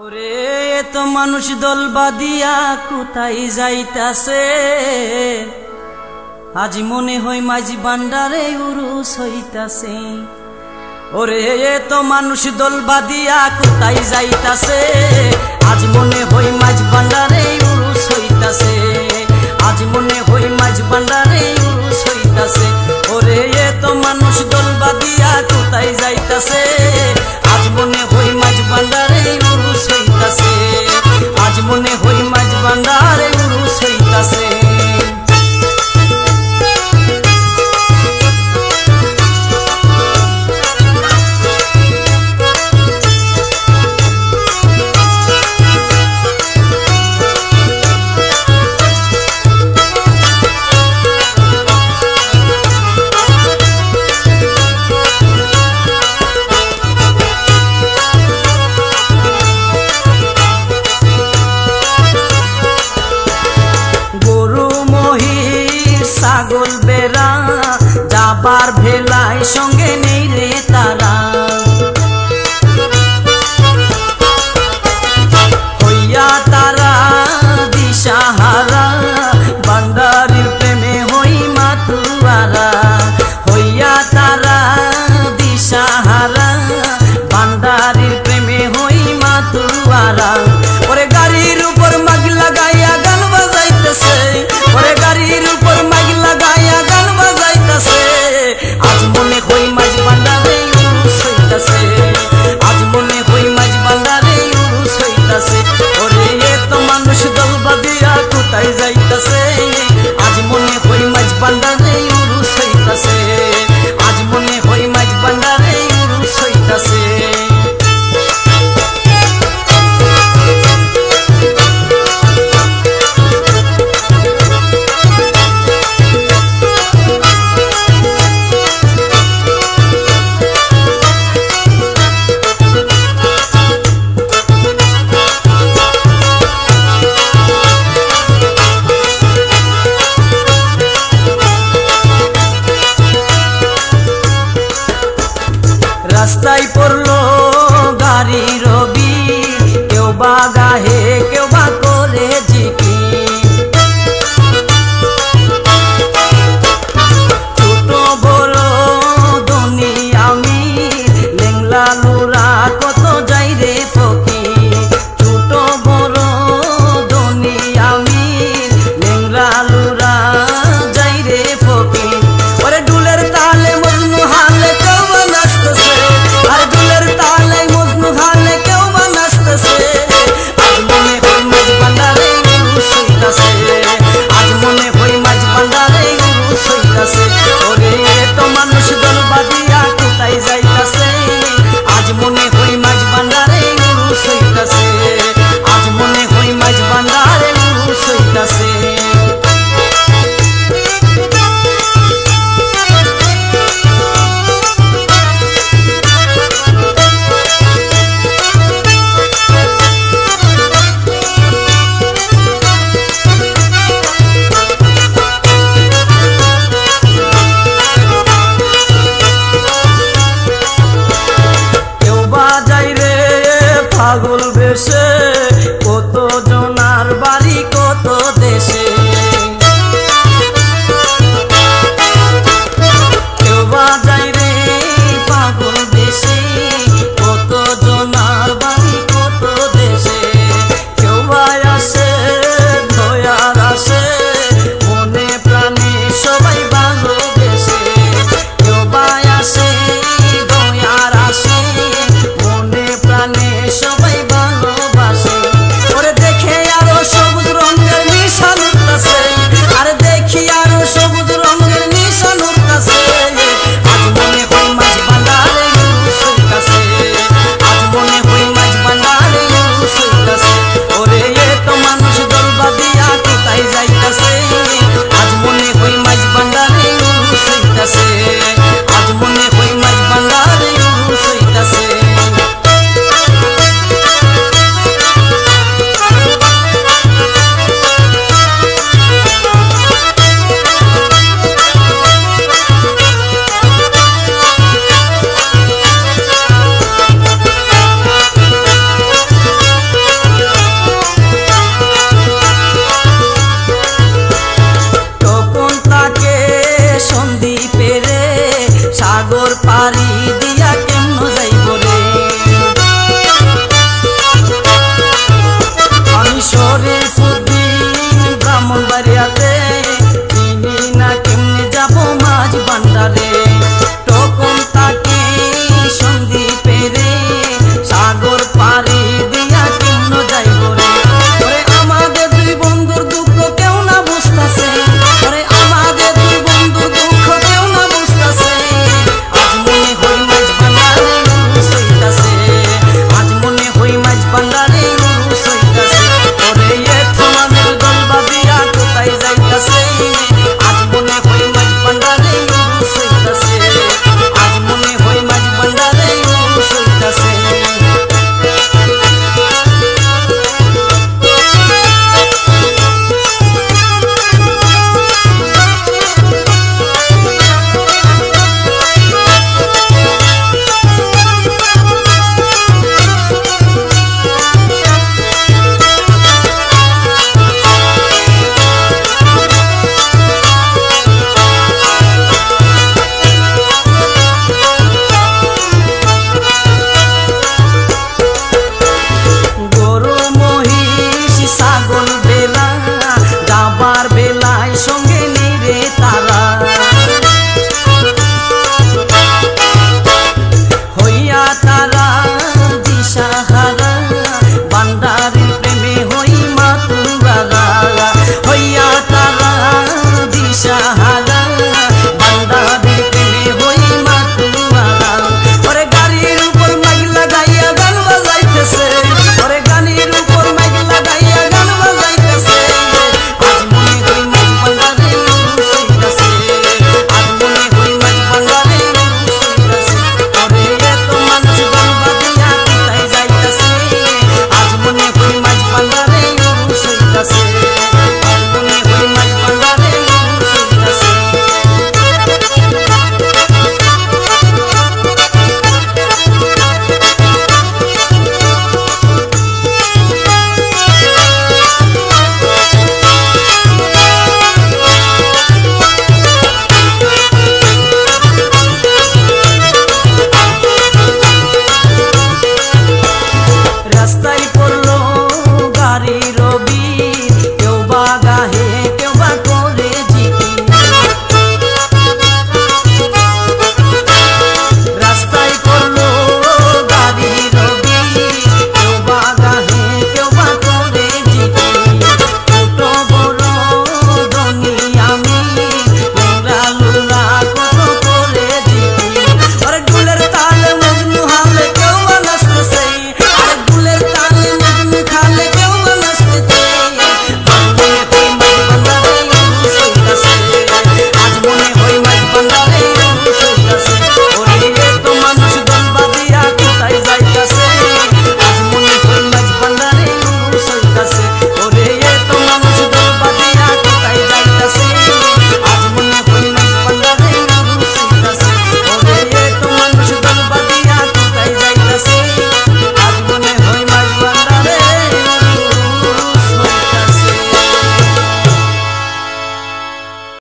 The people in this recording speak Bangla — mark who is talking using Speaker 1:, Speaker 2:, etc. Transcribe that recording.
Speaker 1: ওরে এত মানুষ দল বাদিয়া কোথায় যাইতাছে, আজ মনে হয় মাঝি ভান্ডারে উরুস হইতাছে। ওরে এত মানুষ দল বাদিয়া কোথায় যাইতাছে, আজ মনে হয় মাঝ ভান্ডারে উরুস হইতাছে। আজ মনে হয় মাঝ ভান্ডারে উরুস হইতাছে। ওরে এত মানুষ দল বাদিয়া কোথায় যাইতাছে, আজ মনে হয় মাঝ ভান্ডারে উরুস হইতাছে। আজ মনে হয় মাঝ ভান্ডারে উরুস হইতাছে। ছাগল বেড়া যাবার ভেলায় সঙ্গে নেই রে তারা, হইয়া তারা দিশাহারা ভান্ডারির প্রেমে হই মাতুয়ারা। হইয়া তারা দিশাহারা ভান্ডারির প্রেমে হই মাতুয়ারা। ওরে গাড়ির উপর মাগ লাগাইয়া গান বাজাইতেছে, ওরে গাড়ির উপর মাগ লাগাইয়া গান বাজাইতেছে। আজ মনে হই মাঝ ভান্ডারে উরুস হইতাছে। আজ মনে হই মাঝ ভান্ডারে উরুস হইতাছে। ওরে এত মানুষ দল বাদিয়া কোথায় যাইতাছে, আজ মনে হই মাঝ ভান্ডারে উরুস হইতাছে। আজ মনে হই মাঝ ভান্ডারে উরুস হইতাছে। রাস্তায় পড়লো গাড়ির ভিড়, কেউ বা গাহে কেউ বা করে জিকির। ছোট বড় ধনী আমি লেংলা লুরা কত যাই রে ফকির। ছোট বড় ধনী আমি লেংলা লুরা যাই রে ফকির। ওরে ডুলের তালে মজনু হালে কেউ বা নাচতেছে, আর ডুলের তালে মজনু হালে কেউ বা নাচতেছে। আজ মনে হয় মাঝ ভান্ডারে উরুস হইতাছে। আজ মনে হয় মাঝ ভান্ডারে উরুস হইতাছে। ওরে এত মানুষ দল বাদিয়া কোথায় যাইতাছে, আজ মনে হয় মাঝ ভান্ডারে উরুস হইতাছে। আজ মনে হয় মাঝ ভান্ডারে উরুস হইতাছে। পাগল বেশে